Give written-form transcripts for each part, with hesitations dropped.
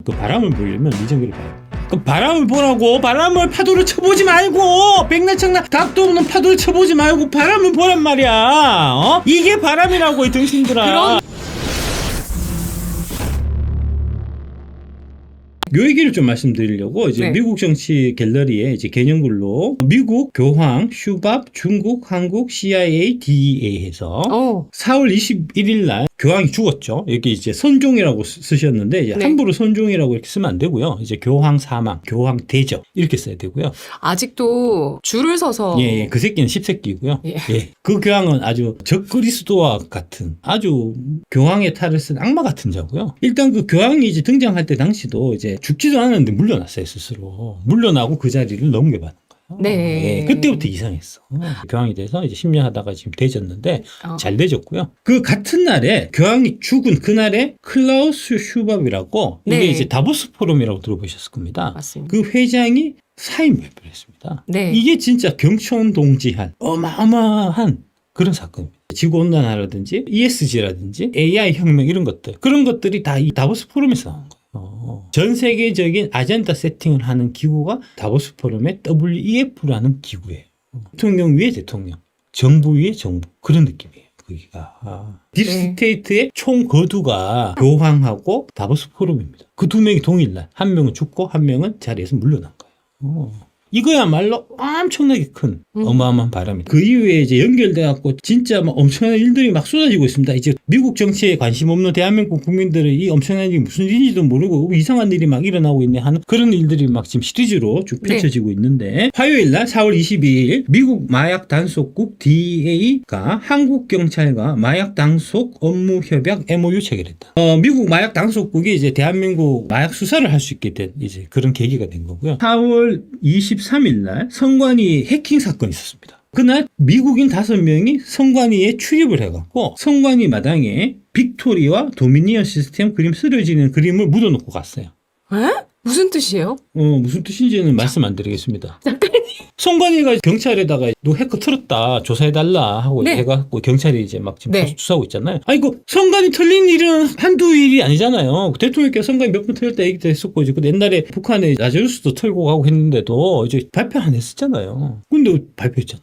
또 바람을 보려면 미정기를 봐요. 그 바람을 보라고. 바람을 파도를 쳐보지 말고, 백날창날 각도 없는 파도를 쳐보지 말고 바람을 보란 말이야. 이게 바람이라고, 이 등신들아. 요 얘기를 좀 말씀드리려고 이제 미국 정치 갤러리에 이제 개념글로 미국, 교황, 슈밥, 중국, 한국, CIA, DEA 해서 4월 21일 날 교황이 죽었죠. 여기 이제 선종이라고 쓰셨는데 이제 함부로 선종이라고 이렇게 쓰면 안 되고요. 이제 교황 사망, 교황 대접 이렇게 써야 되고요. 아직도 줄을 서서 그 새끼는 10새끼고요. 그 교황은 아주 적그리스도와 같은 아주 교황의 탈을 쓴 악마 같은 자고요. 일단 그 교황이 이제 등장할 때 당시도 이제 죽지도 않았는데 물러났어요, 스스로. 물러나고 그 자리를 넘겨받은 거예요. 그때부터 이상했어. 교황이 돼서 이제 10년 하다가 지금 되졌는데 잘 되졌고요. 그 같은 날에 교황이 죽은 그날에 클라우스 슈밥이라고 이게 이제 다보스 포럼이라고 들어보셨을 겁니다. 맞습니다. 그 회장이 사임 발표를 했습니다. 이게 진짜 경천동지한 어마어마한 그런 사건입니다. 지구온난화라든지 ESG라든지 AI 혁명 이런 것들, 그런 것들이 다 이 다보스 포럼에서 나온 거예요. 전 세계적인 아젠다 세팅을 하는 기구가 다보스 포럼의 WEF라는 기구예요. 대통령 위에 대통령, 정부 위에 정부, 그런 느낌이에요. 거기가 딥스테이트의 총 거두가 교황하고 다보스 포럼입니다. 그 두 명이 동일날 한 명은 죽고 한 명은 자리에서 물러난 거예요. 이거야말로 엄청나게 큰 어마어마한 바람입니다. 그 이후에 이제 연결돼갖고 진짜 막 엄청난 일들이 막 쏟아지고 있습니다. 이제 미국 정치에 관심 없는 대한민국 국민들은 이 엄청난 일이 무슨 일인지도 모르고 이상한 일이 막 일어나고 있네 하는 그런 일들이 막 지금 시리즈로 쭉 펼쳐지고 있는데, 화요일 날 4월 22일 미국 마약 단속국 DEA가 한국 경찰과 마약 단속 업무 협약 MOU 체결했다. 미국 마약 단속국이 이제 대한민국 마약 수사를 할 수 있게 된 이제 그런 계기가 된 거고요. 4월 23일 날 선관위 해킹 사건이 있었습니다. 그날 미국인 5명이 선관위에 출입을 해갖고 선관위 마당에 빅토리와 도미니언 시스템 그림 쓰러지는 그림을 묻어놓고 갔어요. 무슨 뜻이에요? 무슨 뜻인지는 말씀 안 드리겠습니다. 선관위가 경찰에다가 너 해커 틀었다 조사해달라 하고 해갖고 경찰이 이제 막 지금 수사하고 있잖아요. 아니 그 선관위 틀린 일은 한두 일이 아니잖아요. 대통령께서 선관위 몇 번 틀렸다 얘기도 했었고, 이제 옛날에 북한에 라자루스도 털고 가고 했는데도 이제 발표 안 했었잖아요. 근데 발표했잖아.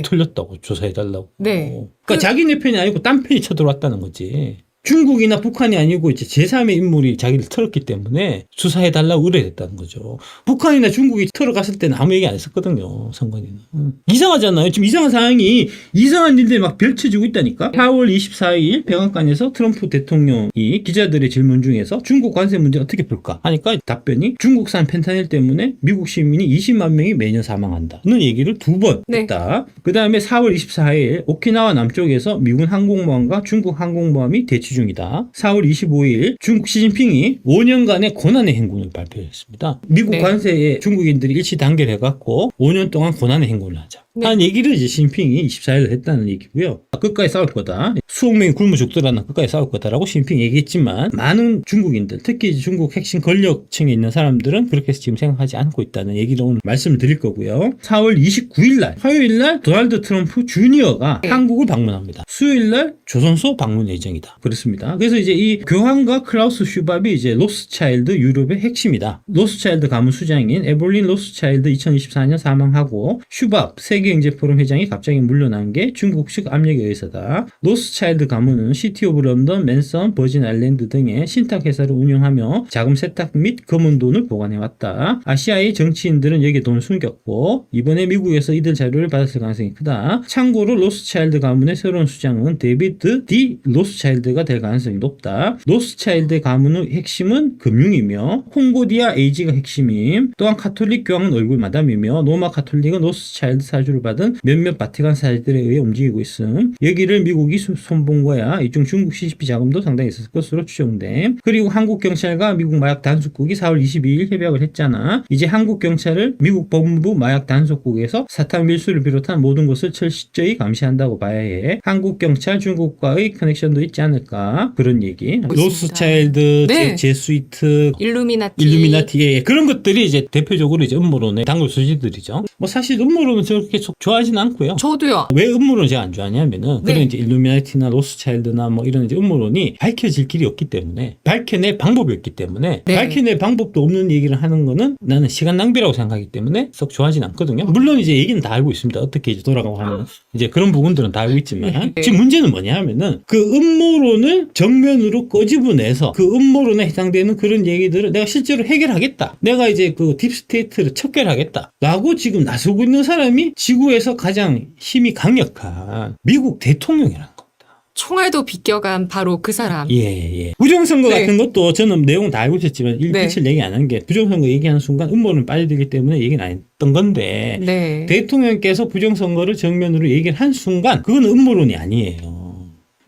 틀렸다고 조사해달라고. 그러니까 자기네 편이 아니고 딴 편이 쳐들어왔다는 거지. 중국이나 북한이 아니고 이제 제3의 인물이 자기를 털었기 때문에 수사해달라고 의뢰했다는 거죠. 북한이나 중국이 털어갔을 때는 아무 얘기 안 했었거든요, 선관위는. 이상하잖아요. 지금 이상한 상황이, 이상한 일들이 막 펼쳐지고 있다니까. 4월 24일 백악관에서 트럼프 대통령이 기자들의 질문 중에서 중국 관세 문제 어떻게 풀까 하니까 답변이 중국산 펜타닐 때문에 미국 시민이 20만 명이 매년 사망한다는 얘기를 2번 했다. 그 다음에 4월 24일 오키나와 남쪽에서 미군 항공모함과 중국 항공모함이 대치 중이다. 4월 25일 중국 시진핑이 5년간의 고난의 행군을 발표했습니다. 미국 관세에 중국인들이 일치 단결해갖고 5년 동안 고난의 행군을 하자. 한 얘기를 이제 시진핑이 24일 했다는 얘기고요. 끝까지 싸울 거다. 수억 명이 굶어 죽더라도 끝까지 싸울 거다라고 시진핑이 얘기했지만, 많은 중국인들, 특히 중국 핵심 권력층에 있는 사람들은 그렇게 지금 생각하지 않고 있다는 얘기를 오늘 말씀을 드릴 거고요. 4월 29일 날, 화요일 날 도널드 트럼프 주니어가 한국을 방문합니다. 수요일 날 조선소 방문 예정이다. 그렇습니다. 그래서 이제 이 교황과 클라우스 슈밥이 이제 로스차일드 유럽의 핵심이다. 로스차일드 가문 수장인 에볼린 로스차일드 2024년 사망하고, 슈밥 세계경제포럼 회장이 갑자기 물러난 게 중국식 압력에 의해서다. 로스차일드 가문은 시티 오브 런던, 맨선, 버진 아일랜드 등의 신탁회사를 운영하며 자금 세탁 및 검은 돈을 보관해왔다. 아시아의 정치인들은 여기에 돈을 숨겼고 이번에 미국에서 이들 자료를 받았을 가능성이 크다. 참고로 로스차일드 가문의 새로운 수장은 데이비드 D. 로스차일드가 될 가능성이 높다. 로스차일드 가문의 핵심은 금융이며 콩고디아 에이지가 핵심임. 또한 카톨릭 교황은 얼굴 마담이며 로마 카톨릭은 로스차일드 사주를 받은 몇몇 바티칸 사실들에 의해 움직이고 있음. 여기를 미국이 손본 거야. 이중 중국 CCP 자금도 상당히 있었을 것으로 추정돼. 그리고 한국 경찰과 미국 마약 단속국이 4월 22일 협약을 했잖아. 이제 한국 경찰을 미국 법무부 마약 단속국에서 사탕 밀수를 비롯한 모든 것을 철저히 감시한다고 봐야 해. 한국 경찰 중국과의 커넥션도 있지 않을까, 그런 얘기. 로스차일드, 제스위트, 일루미나티 그런 것들이 이제 대표적으로 이제 음모론의 단골 수지들이죠. 뭐 사실 음모론은 저렇게 속 좋아하지는 않고요. 저도요. 왜 음모론을 제가 안 좋아하냐면은 네. 그런 이제 일루미나티나 로스차일드나 뭐 이런 이제 음모론이 밝혀질 길이 없기 때문에 밝혀낼 방법이 없기 때문에 네. 밝혀낼 방법도 없는 얘기를 하는 거는 나는 시간 낭비라고 생각하기 때문에 썩 좋아하진 않거든요. 물론 이제 얘기는 다 알고 있습니다. 어떻게 이제 돌아가고 하는 이제 그런 부분들은 다 알고 있지만 네. 지금 문제는 뭐냐 하면은 그 음모론을 정면으로 꺼집어내서 그 음모론에 해당되는 그런 얘기들을 내가 실제로 해결하겠다. 내가 이제 그 딥스테이트를 척결하겠다. 라고 지금 나서고 있는 사람이 지구에서 가장 힘이 강력한 미국 대통령이라는 겁니다. 총알도 비껴간 바로 그 사람. 예. 부정선거 네. 같은 것도 저는 내용 다 알고 있었지만 네. 끝을 얘기 안 한 게 부정선거 얘기하는 순간 음모론을 빠져들기 때문에 얘기는 안 했던 건데 네. 대통령께서 부정선거를 정면으로 얘기를 한 순간 그건 음모론이 아니에요.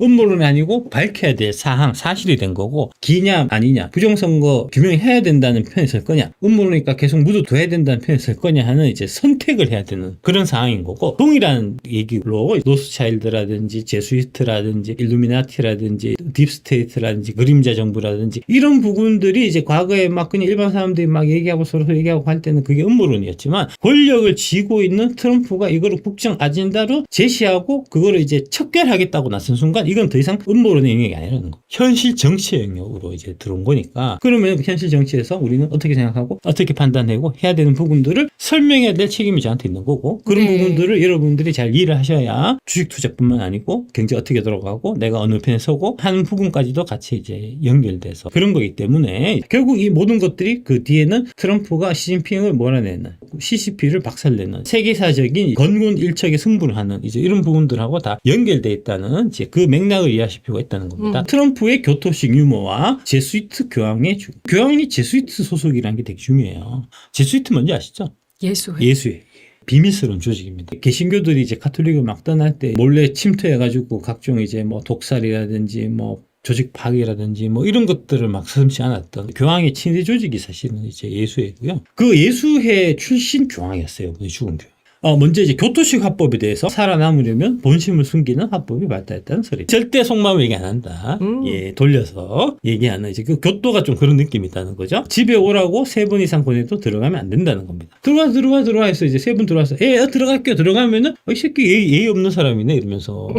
음모론이 아니고 밝혀야 될 사항, 사실이 된 거고 기냐 아니냐, 부정선거 규명해야 된다는 편에 설 거냐, 음모론이니까 계속 묻어둬야 된다는 편에 설 거냐 하는 이제 선택을 해야 되는 그런 상황인 거고 동일한 얘기로 노스차일드라든지 제수이트라든지 일루미나티라든지 딥스테이트라든지 그림자 정부라든지 이런 부분들이 이제 과거에 막 그냥 일반 사람들이 막 얘기하고 서로 얘기하고 할 때는 그게 음모론이었지만 권력을 쥐고 있는 트럼프가 이거를 국정 아젠다로 제시하고 그거를 이제 척결하겠다고 나선 순간 이건 더 이상 음모론의 영역이 아니라는 거. 현실 정치의 영역으로 이제 들어온 거니까. 그러면 현실 정치에서 우리는 어떻게 생각하고 어떻게 판단하고 해야 되는 부분들을 설명해야 될 책임이 저한테 있는 거고 그런 네. 부분들을 여러분들이 잘 이해를 하셔야 주식 투자뿐만 아니고 경제 어떻게 돌아가고 내가 어느 편에 서고 하는 부분까지도 같이 이제 연결돼서 그런 거기 때문에 결국 이 모든 것들이 그 뒤에는 트럼프가 시진핑을 몰아내는 CCP를 박살내는 세계사적인 건곤일척의 승부를 하는 이제 이런 부분들하고 다 연결돼 있다는 이제 그 맥락을 이해하실 필요가 있다는 겁니다. 트럼프의 교토식 유머와 제수이트 교황의 교황이 제수이트 소속이라는 게 되게 중요해요. 제수이트 뭔지 아시죠? 예수회. 비밀스러운 조직입니다. 개신교들이 이제 카톨릭을 막 떠날 때 몰래 침투해가지고 각종 이제 뭐 독살이라든지 뭐 조직 파괴라든지 뭐 이런 것들을 막 서슴지 않았던 교황의 친위 조직이 사실은 이제 예수회고요. 그 예수회 출신 교황이었어요. 그 죽은 교황. 먼저 이제 교토식 화법에 대해서 살아남으려면 본심을 숨기는 화법이 발달했다는 소리. 절대 속마음 얘기 안 한다. 예, 돌려서 얘기하는 이제 그 교토가 좀 그런 느낌이 있다는 거죠. 집에 오라고 3번 이상 보내도 들어가면 안 된다는 겁니다. 들어와 해서 이제 3번 들어와서 들어갈게요. 들어가면은 이 새끼 예의 없는 사람이네 이러면서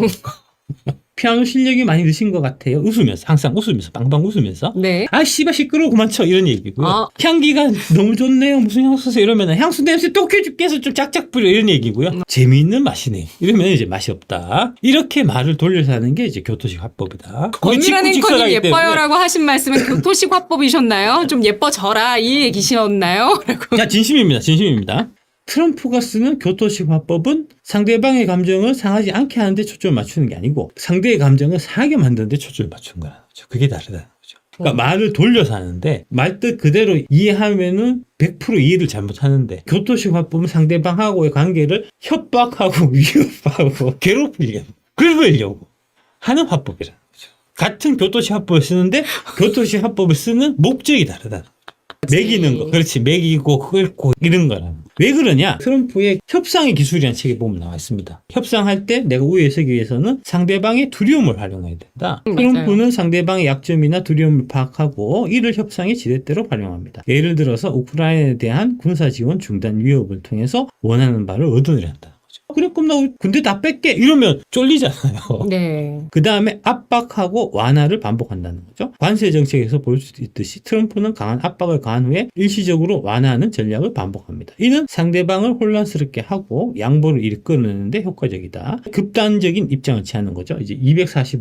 피아노 실력이 많이 느신 것 같아요. 웃으면서 항상 웃으면서 빵빵 웃으면서 네. 아 씨발 시끄러워 그만 쳐 이런 얘기고요. 향기가 너무 좋네요. 무슨 향수 쓰세요 이러면 향수 냄새 똑해 죽겠어 좀 짝짝 뿌려 이런 얘기고요. 재미있는 맛이네요. 이러면 이제 맛이 없다. 이렇게 말을 돌려서 하는 게 이제 교토식 화법이다. 권미란 앵커님 때문에 예뻐요라고 하신 말씀은 교토식 화법이셨나요? 좀 예뻐져라 이 얘기셨나요? 자, 진심입니다. 트럼프가 쓰는 교토식 화법은 상대방의 감정을 상하지 않게 하는데 초점을 맞추는 게 아니고 상대의 감정을 상하게 만드는데 초점을 맞추는 거라는 거죠. 그게 다르다는 거죠. 그러니까 말을 돌려서 하는데 말뜻 그대로 이해하면은 100% 이해를 잘못하는데 교토식 화법은 상대방하고의 관계를 협박하고 위협하고 괴롭히려고 긁으려고 하는 화법이라는 거죠. 같은 교토식 화법을 쓰는데 교토식 화법을 쓰는 목적이 다르다는 거죠. 매기는 거. 그렇지. 매기고 긁고 이런 거라는 거. 왜 그러냐? 트럼프의 협상의 기술이라는 책에 보면 나와 있습니다. 협상할 때 내가 우위에 서기 위해서는 상대방의 두려움을 활용해야 된다. 트럼프는 상대방의 약점이나 두려움을 파악하고 이를 협상의 지렛대로 활용합니다. 예를 들어서 우크라이나에 대한 군사 지원 중단 위협을 통해서 원하는 바를 얻어내야 한다. 그래 그럼 나 군대 다 뺄게 이러면 쫄리잖아요. 네. 그 다음에 압박하고 완화를 반복한다는 거죠. 관세 정책에서 볼 수 있듯이 트럼프는 강한 압박을 가한 후에 일시적으로 완화하는 전략을 반복합니다. 이는 상대방을 혼란스럽게 하고 양보를 이끌어내는데 효과적이다. 극단적인 입장을 취하는 거죠. 이제 240.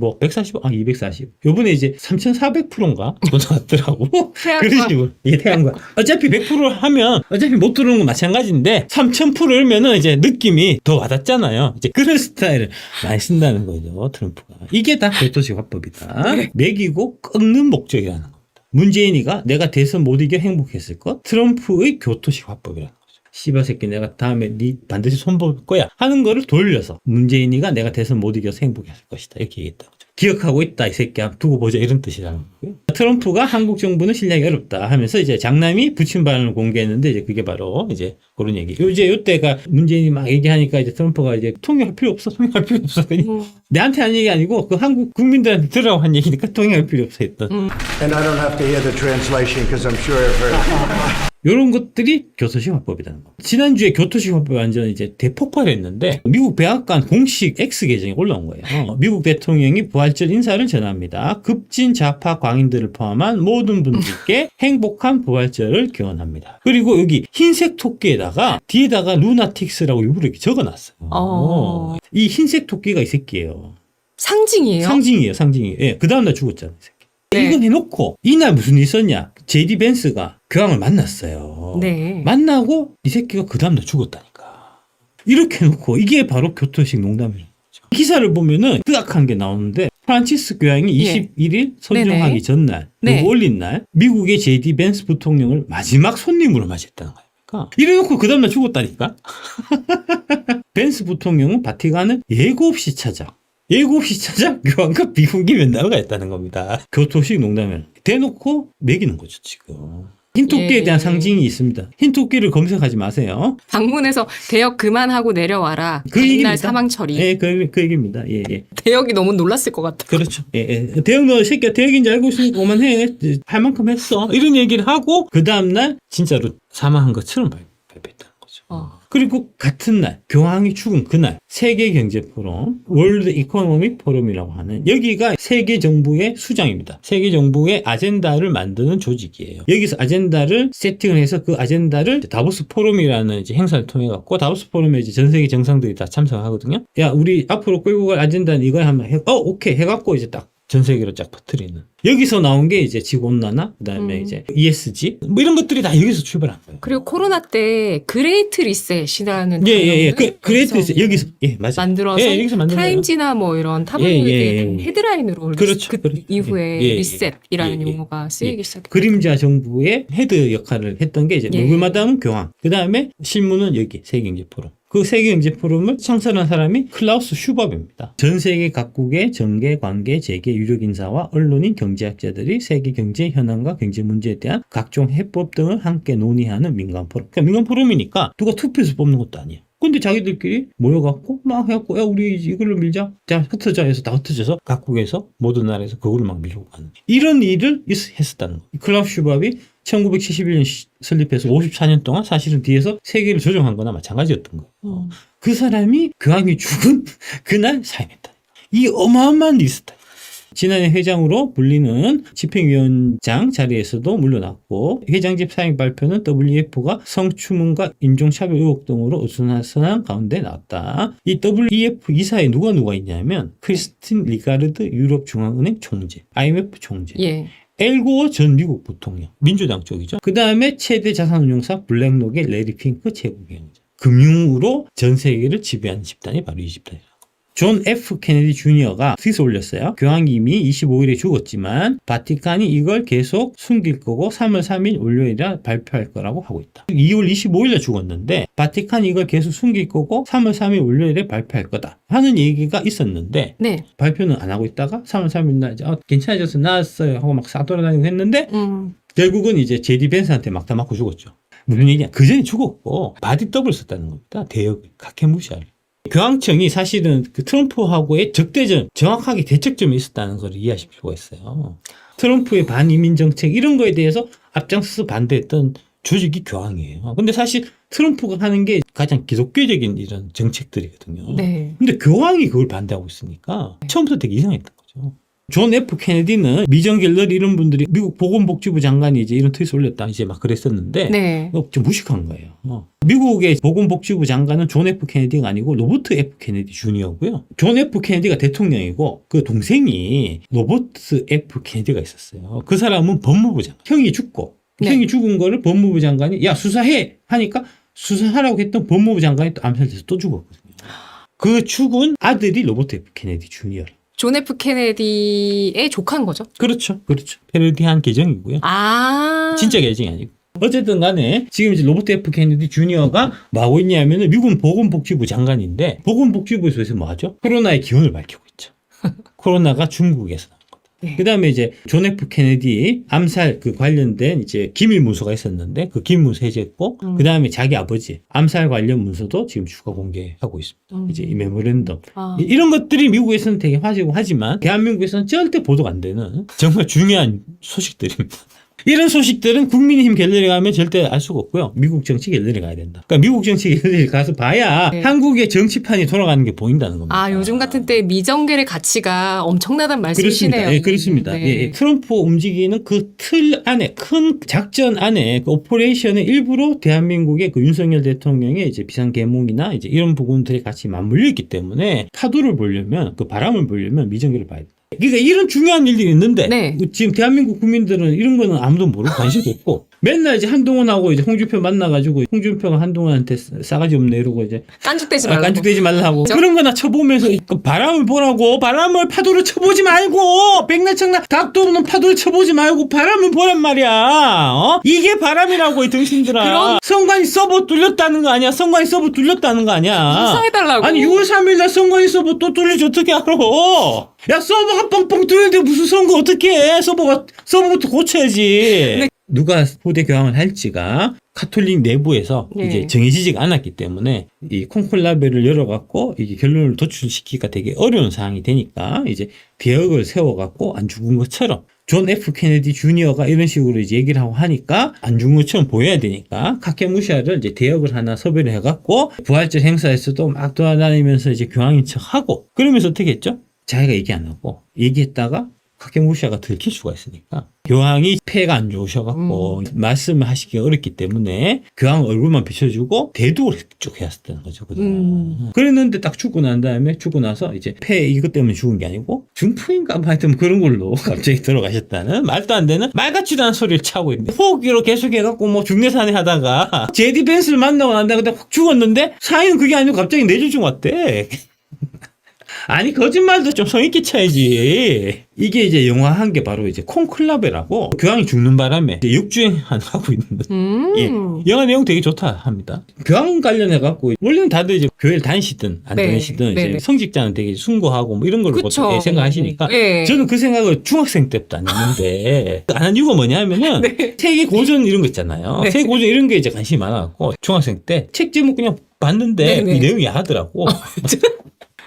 요번에 이제 3,400%인가? 그거 나왔더라고. 그런 식으로. 이게 태양광. 어차피 100% 하면 어차피 못 들어오는 건 마찬가지인데 3,000%이면은 이제 느낌이 더 와닿잖아요. 이제 그런 스타일을 많이 쓴다는 거죠. 트럼프가. 이게 다 교토식 화법이다. 매기고 꺾는 목적이라는 겁니다. 문재인이가 내가 대선 못 이겨 행복했을 것. 트럼프의 교토식 화법이라는 거죠. 씨발 새끼 내가 다음에 네 반드시 손볼 거야 하는 거를 돌려서 문재인이가 내가 대선 못 이겨서 행복했을 것이다. 이렇게 얘기했다고. 기억하고 있다 이 새끼야 두고 보자 이런 뜻이라는 거고요. 트럼프가 한국 정부는 신뢰하기 어렵다 하면서 이제 장남이 부친반을 공개했는데 이제 그게 바로 이제 그런 얘기. 이제 이때가 문재인이 막 얘기하니까 이제 트럼프가 이제 통역할 필요 없어. 그냥 내한테 한 얘기 아니고 그 한국 국민들한테 들으라고 한 얘기니까 통역할 필요 없어 했던. And I don't have to hear the translation because I'm sure I've heard. 이런 것들이 교토식 화법이라는 겁니다. 지난주에 교토식 화법이 완전 이제 대폭발했는데 미국 백악관 공식 X 계정에 올라온 거예요. 미국 대통령이 부활절 인사를 전합니다. 급진 좌파 광인들을 포함한 모든 분들께 행복한 부활절을 기원합니다. 그리고 여기 흰색 토끼에다가 뒤에다가 루나틱스라고 일부러 이렇게 적어놨어요. 이 흰색 토끼가 이 새끼예요. 상징이에요? 상징이에요. 예, 그 다음날 죽었잖아요. 이 새끼. 네. 이건 해놓고 이날 무슨 일이 있었냐? 제디 벤스가 교황을 만났어요. 네. 만나고 이 새끼가 그 다음날 죽었다니까. 이렇게 해놓고 이게 바로 교토식 농담이에요. 기사를 보면은 뜨악한 게 나오는데 프란치스 교황이 21일 선종하기 네네. 전날 네. 그리고 올린 날 미국의 제디 벤스 부통령을 마지막 손님으로 맞이했다는 거니까 이래놓고 그 다음날 죽었다니까. 벤스 부통령은 바티칸을 예고 없이 찾아 교황과 비공개 면담을 했다는 겁니다. 교토식 농담을 대놓고 매기는 거죠 지금. 흰토끼에 예. 대한 상징이 있습니다. 흰토끼를 검색하지 마세요. 방문해서 대역 그만하고 내려와라. 그 얘기입니다. 이날 사망 처리. 예, 그 얘기입니다. 예, 예. 대역이 너무 놀랐을 것 같아. 그렇죠. 예, 예. 대형 너 새끼야 대역인지 알고 있으니까 그만해. 할 만큼 했어. 이런 얘기를 하고 그 다음날 진짜로 사망한 것처럼 발표했다는 거죠. 그리고 같은 날 교황이 죽은 그날 세계경제포럼 월드 이코노믹 포럼이라고 하는 여기가 세계 정부의 수장입니다. 세계 정부의 아젠다를 만드는 조직이에요. 여기서 아젠다를 세팅을 해서 그 아젠다를 다보스 포럼이라는 이제 행사를 통해 갖고 다보스 포럼에 이제 전 세계 정상들이 다 참석하거든요. 야 우리 앞으로 끌고 갈 아젠다는 이걸 한번 해. 오케이 해갖고 이제 딱 전 세계로 쫙 퍼뜨리는. 여기서 나온 게 이제 지구온난화, 그 다음에 이제 ESG, 뭐 이런 것들이 다 여기서 출발한 거예요. 그리고 코로나 때 그레이트 리셋이라는 예. 그레이트 리셋 여기서, 예, 맞아요. 만들어서 예, 여기서 만든 타임지나 뭐 이런 타블로이드의 헤드라인으로 그렇죠. 그 그렇죠. 이후에 예, 예. 리셋이라는 예, 용어가 쓰이기 시작했어요. 그림자 정부의 헤드 역할을 했던 게 이제 예. 누굴마다는 교황, 그 다음에 실무는 여기 세계경제포럼. 그 세계경제포럼을 창설한 사람이 클라우스 슈밥입니다. 전 세계 각국의 정계, 관계, 재계, 유력 인사와 언론인, 경제학자들이 세계 경제 현황과 경제 문제에 대한 각종 해법 등을 함께 논의하는 민간 포럼. 그러니까 민간 포럼이니까 누가 투표해서 뽑는 것도 아니에요. 근데 자기들끼리 모여갖고 막 해갖고 야 우리 이걸로 밀자. 자 흩어져 해서 다 흩어져서 각국에서 모든 나라에서 그걸로 막 밀고 가는 이런 일을 했었다는 거예요. 클라우스 슈밥이 1971년 설립해서 54년 동안 사실은 뒤에서 세계를 조정한 거나 마찬가지였던 거예요. 그 사람이 교황이 죽은 그날 사임했다. 이 어마어마한 리스트. 지난해 회장으로 불리는 집행위원장 자리에서도 물러났고 회장직 사임 발표는 WEF가 성추문과 인종차별 의혹 등으로 어수선한 가운데 나왔다. 이 WEF 이사에 누가 있냐면 크리스틴 리가르드 유럽중앙은행 총재, IMF 총재. 예. 엘고어 전 미국 부통령, 민주당 쪽이죠. 그 다음에 최대 자산운용사 블랙록의 레리 핑크 최고위원장. 금융으로 전 세계를 지배하는 집단이 바로 이 집단이라고. 존 F 케네디 주니어가 트윗을 올렸어요. 교황이 이미 25일에 죽었지만 바티칸이 이걸 계속 숨길 거고 3월 3일 월요일에 발표할 거라고 하고 있다. 2월 25일에 죽었는데 바티칸이 이걸 계속 숨길 거고 3월 3일 월요일에 발표할 거다 하는 얘기가 있었는데 네. 발표는 안 하고 있다가 3월 3일 날 괜찮아져서 나왔어요 하고 막 싸돌아다니고 했는데 결국은 이제 제디 벤스한테 막 다 맞고 죽었죠. 무슨 얘기냐? 그 전에 죽었고 바디 더블 썼다는 겁니다. 대역 각해무시할. 교황청이 사실은 그 트럼프하고의 적대점, 정확하게 대척점에 있었다는 걸 이해하실 필요가 있어요. 트럼프의 반이민 정책 이런 거에 대해서 앞장서서 반대했던 조직이 교황이에요. 근데 사실 트럼프가 하는 게 가장 기독교적인 이런 정책들이거든요. 네. 근데 교황이 그걸 반대하고 있으니까 처음부터 되게 이상했던 거죠. 존 F 케네디는 미정 갤러리 이런 분들이 미국 보건복지부 장관이 이제 이런 트윗을 올렸다 이제 막 그랬었는데 네. 좀 무식한 거예요. 미국의 보건복지부 장관은 존 F 케네디가 아니고 로버트 F 케네디 주니어고요. 존 F 케네디가 대통령이고 그 동생이 로버트 F 케네디가 있었어요. 그 사람은 법무부 장관. 형이 죽고 형이 죽은 거를 법무부 장관이 야 수사해 하니까 수사하라고 했던 법무부 장관이 또 암살돼서 또 죽었거든요. 그 죽은 아들이 로버트 F 케네디 주니어. 존 F 케네디의 조카인 거죠? 그렇죠. 패러디한 계정이고요. 진짜 계정이 아니고. 어쨌든 간에 지금 이제 로버트 F 케네디 주니어가 뭐 하고 있냐면은 미국 보건복지부 장관인데 보건복지부에서 뭐 하죠? 코로나의 기원을 밝히고 있죠. 코로나가 중국에서 나온 거다. 네. 그 다음에 이제 존 F 케네디 암살 그 관련된 이제 기밀 문서가 있었는데 그 기밀 문서 해제했고 그 다음에 자기 아버지 암살 관련 문서도 지금 추가 공개하고 있습니다. 이제 이 메모랜덤. 이런 것들이 미국에서는 되게 화제고 하지만 대한민국에서는 절대 보도가 안 되는 정말 중요한 소식들입니다. 이런 소식들은 국민의힘 갤러리 가면 절대 알 수가 없고요. 미국 정치 갤러리 가야 된다. 그러니까 미국 정치 갤러리 가서 봐야 네. 한국의 정치판이 돌아가는 게 보인다는 겁니다. 아, 요즘 같은 때 미정겔의 가치가 엄청나다는 말씀이시네요. 그렇습니다. 예, 그렇습니다. 네. 예, 트럼프 움직이는 그 틀 안에, 큰 작전 안에 그 오퍼레이션의 일부로 대한민국의 그 윤석열 대통령의 이제 비상계몽이나 이제 이런 부분들이 같이 맞물려 있기 때문에 파도를 보려면, 그 바람을 보려면 미정계를 봐야 됩니다. 그러니까 이런 중요한 일들이 있는데 네. 지금 대한민국 국민들은 이런 거는 아무도 모르고 관심도 없고 맨날 이제 한동훈하고 이제 홍준표 만나가지고 홍준표가 한동훈한테 싸가지 없네 이러고 이제 깐죽대지 말라고. 깐죽대지 말라고 그렇죠? 그런 거나 쳐보면서 그 바람을 보라고 바람을 파도를 쳐보지 말고 백내창나 각도 없는 파도를 쳐보지 말고 바람을 보란 말이야. 어? 이게 바람이라고 이 등신들아. 그럼- 선관위 서버 뚫렸다는 거 아니야? 선관위 서버 뚫렸다는 거 아니야? 수사해달라고. 아니 6월 3일 날 선관위 서버 또 뚫리지 어떻게 알아? 야 서버가 뻥뻥 뚫렸는데 무슨 선거 어떻게 해? 서버부터 고쳐야지. 네. 누가 후대 교황을 할지가 카톨릭 내부에서 네. 이제 정해지지가 않았기 때문에 이 콘클라베를 열어갖고 이게 결론을 도출시키기가 되게 어려운 상황이 되니까 이제 대역을 세워갖고 안 죽은 것처럼 존 F 케네디 주니어가 이런 식으로 이제 얘기를 하고 하니까 안 죽은 것처럼 보여야 되니까 카케무샤를 이제 대역을 하나 섭외를 해갖고 부활절 행사에서도 막 돌아다니면서 이제 교황인 척하고 그러면서 어떻게 했죠? 자기가 얘기 안 하고 얘기했다가 카케무샤가 들킬 수가 있으니까 교황이 폐가 안 좋으셔갖고 말씀을 하시기 어렵기 때문에 교황 얼굴만 비춰주고 대두를 쭉 해왔었다는 거죠. 그랬는데 딱 죽고 난 다음에 죽고 나서 이제 폐 이것 때문에 죽은 게 아니고 중풍인가 뭐 하여튼 그런 걸로 갑자기 들어가셨다는 말도 안 되는 말 같지도 않은 소리를 차고 있는데 호흡기로 계속 해갖고 뭐 중내산에 하다가 제디 벤스를 만나고 난 다음에 확 죽었는데 사인은 그게 아니고 갑자기 뇌졸중 왔대. 아니 거짓말도 좀 성의있게 쳐야지. 이게 이제 영화 한 게 바로 이제 콘클라베라고 교황이 죽는 바람에 이제 역주행 하고 있는 예. 영화 내용 되게 좋다 합니다. 교황 관련해 갖고 원래는 다들 이제 교회를 다니시든 안 네. 다니시든 네. 이제 성직자는 되게 숭고하고 뭐 이런 걸로 그쵸. 보통 생각하시니까 네. 저는 그 생각을 중학생 때부터 안 했는데 안 한 이유가 뭐냐면은 네. 세계 고전 이런 거 있잖아요. 네. 세계 고전 이런 게 이제 관심이 많아갖고 중학생 때 책 제목 그냥 봤는데 네, 네. 이 내용이 야하더라고.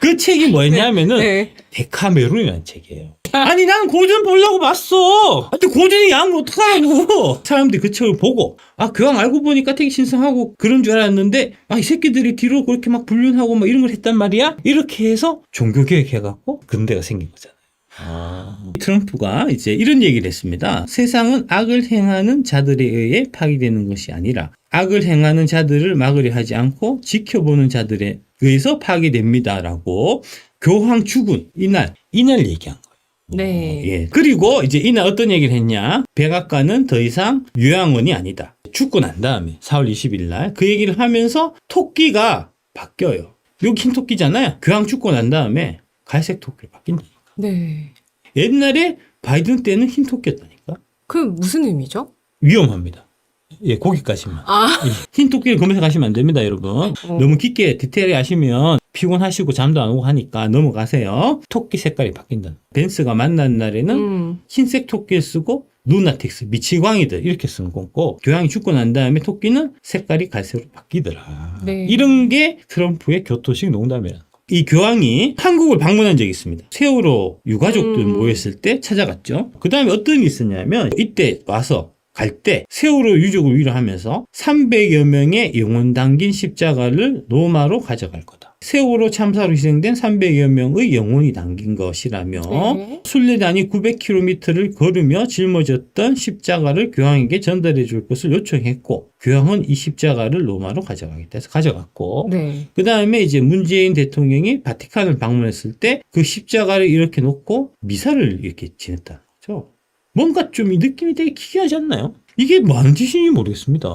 그 책이 뭐였냐면은 네. 데카메론이라는 책이에요. 아니 난 고전 보려고 봤어. 근데 고전이 야하면 어떡하라고. 사람들이 그 책을 보고 아 교황 알고 보니까 되게 신성하고 그런 줄 알았는데 아 이 새끼들이 뒤로 그렇게 막 불륜하고 막 이런 걸 했단 말이야. 이렇게 해서 종교개혁 해갖고 근대가 생긴 거잖아요. 트럼프가 이제 이런 얘기를 했습니다. 세상은 악을 행하는 자들에 의해 파괴되는 것이 아니라 악을 행하는 자들을 막으려 하지 않고 지켜보는 자들에 의해서 파괴됩니다라고 교황 죽은 이날 얘기한 거예요. 네. 예. 그리고 이제 이날 어떤 얘기를 했냐? 백악관은 더 이상 요양원이 아니다. 죽고 난 다음에 4월 20일 날 그 얘기를 하면서 토끼가 바뀌어요. 여기 흰 토끼잖아요. 교황 죽고 난 다음에 갈색 토끼로 바뀐다. 네. 옛날에 바이든 때는 흰 토끼였다니까. 그 무슨 의미죠? 위험합니다. 예, 거기까지만. 아, 흰 토끼를 검색하시면 안 됩니다, 여러분. 너무 깊게 디테일하게 하시면 피곤하시고 잠도 안 오고 하니까 넘어가세요. 토끼 색깔이 바뀐다. 벤스가 만난 날에는 흰색 토끼를 쓰고 루나틱스, 미치광이들 이렇게 쓴 거고 교황이 죽고 난 다음에 토끼는 색깔이 갈색으로 바뀌더라. 네. 이런 게 트럼프의 교토식 농담이라. 이 교황이 한국을 방문한 적이 있습니다. 세월호 유가족들 모였을 때 찾아갔죠. 그 다음에 어떤 일이 있었냐면 이때 와서 갈 때 세월호 유족을 위로하면서 300여 명의 영혼 담긴 십자가를 로마로 가져갈 거다. 세월호 참사로 희생된 300여 명의 영혼이 담긴 것이라며 네. 순례단이 900km를 걸으며 짊어졌던 십자가를 교황에게 전달해 줄 것을 요청했고 교황은 이 십자가를 로마로 가져가겠다 해서 가져갔고 네. 그 다음에 이제 문재인 대통령이 바티칸을 방문했을 때 그 십자가를 이렇게 놓고 미사를 이렇게 지냈다는 거죠. 뭔가 좀 이 느낌이 되게 기괴하지 않나요? 이게 뭐 하는 짓인지 모르겠습니다.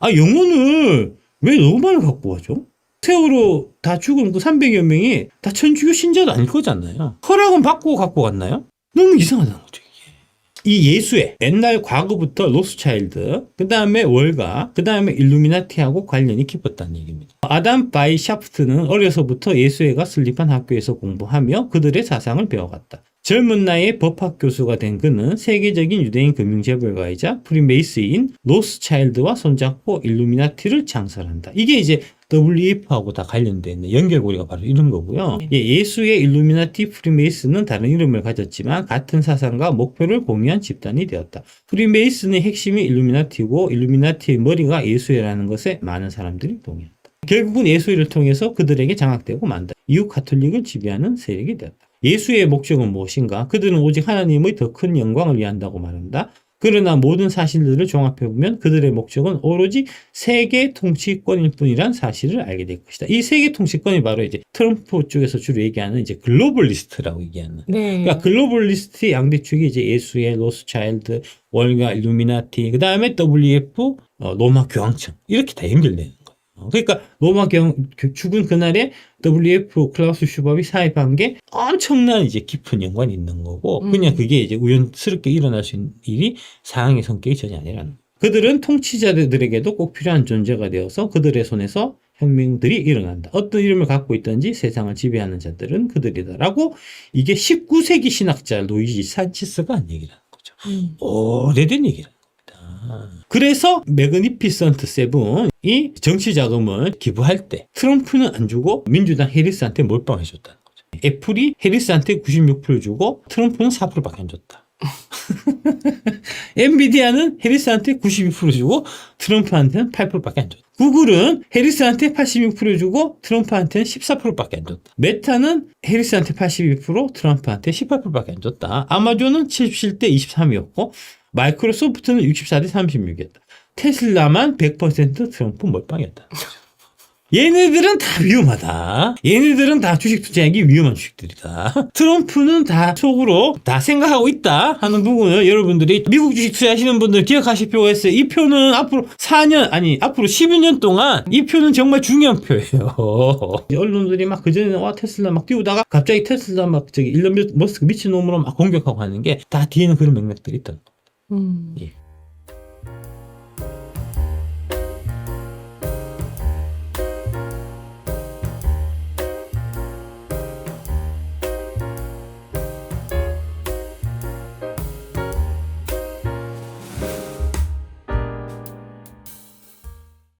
아, 영혼을 왜 로마를 갖고 가죠? 세월호 다 죽은 그 300여 명이 다 천주교 신자도 아닐 거잖아요. 허락은 받고 갖고 갔나요? 너무 이상하다는 거죠, 이게. 이 예수의 옛날 과거부터 로스차일드, 그 다음에 월가, 그 다음에 일루미나티하고 관련이 깊었다는 얘기입니다. 아담 바이 샤프트는 어려서부터 예수회가 설립한 학교에서 공부하며 그들의 사상을 배워갔다. 젊은 나이에 법학 교수가 된 그는 세계적인 유대인 금융재벌가이자 프리메이스인 로스차일드와 손잡고 일루미나티를 창설한다. 이게 이제 WEF하고 다 관련되어 있는 연결고리가 바로 이런 거고요. 예수의 일루미나티 프리메이슨은 다른 이름을 가졌지만 같은 사상과 목표를 공유한 집단이 되었다. 프리메이슨의 핵심이 일루미나티고 일루미나티의 머리가 예수회라는 것에 많은 사람들이 동의한다. 결국은 예수회를 통해서 그들에게 장악되고 만다. 이후 가톨릭을 지배하는 세력이 되었다. 예수의 목적은 무엇인가? 그들은 오직 하나님의 더 큰 영광을 위한다고 말한다. 그러나 모든 사실들을 종합해보면 그들의 목적은 오로지 세계 통치권일 뿐이란 사실을 알게 될 것이다. 이 세계 통치권이 바로 이제 트럼프 쪽에서 주로 얘기하는 이제 글로벌리스트라고 얘기하는. 네. 그러니까 글로벌리스트의 양대 축이 이제 예수의 로스차일드, 월가, 일루미나티, 그 다음에 WF, 로마 교황청 이렇게 다 연결되는 거예요. 그러니까 로마 죽은 그날에 WF 클라우스 슈밥이 사입한 게 엄청난 이제 깊은 연관이 있는 거고 그냥 그게 이제 우연스럽게 일어날 수 있는 일이 상황의 성격이 전혀 아니라는 거예요. 그들은 통치자들에게도 꼭 필요한 존재가 되어서 그들의 손에서 혁명들이 일어난다. 어떤 이름을 갖고 있든지 세상을 지배하는 자들은 그들이다라고 이게 19세기 신학자 루이지 산치스가 한 얘기라는 거죠. 오래된 얘기라는 겁니다. 그래서 매그니피선트 세븐이 정치 자금을 기부할 때 트럼프는 안 주고 민주당 해리스한테 몰빵해 줬다는 거죠. 애플이 해리스한테 96% 주고 트럼프는 4%밖에 안 줬다. 엔비디아는 해리스한테 92% 주고 트럼프한테는 8%밖에 안 줬다. 구글은 해리스한테 86% 주고 트럼프한테는 14%밖에 안 줬다. 메타는 해리스한테 82% 트럼프한테 18%밖에 안 줬다. 아마존은 77대 23이었고 마이크로소프트는 64대 36이었다. 테슬라만 100% 트럼프 몰빵이었다. 얘네들은 다 위험하다. 얘네들은 다 주식 투자하기 위험한 주식들이다. 트럼프는 다 속으로 다 생각하고 있다 하는 부분을 여러분들이 미국 주식 투자하시는 분들 기억하실 필요가 있어요. 이 표는 앞으로 4년 아니 앞으로 12년 동안 이 표는 정말 중요한 표예요. 언론들이 막 그전에 와 테슬라 막 띄우다가 갑자기 테슬라 막 저기 일론 머스크 미친놈으로 막 공격하고 하는 게 다 뒤에는 그런 맥락들이 있다. 예.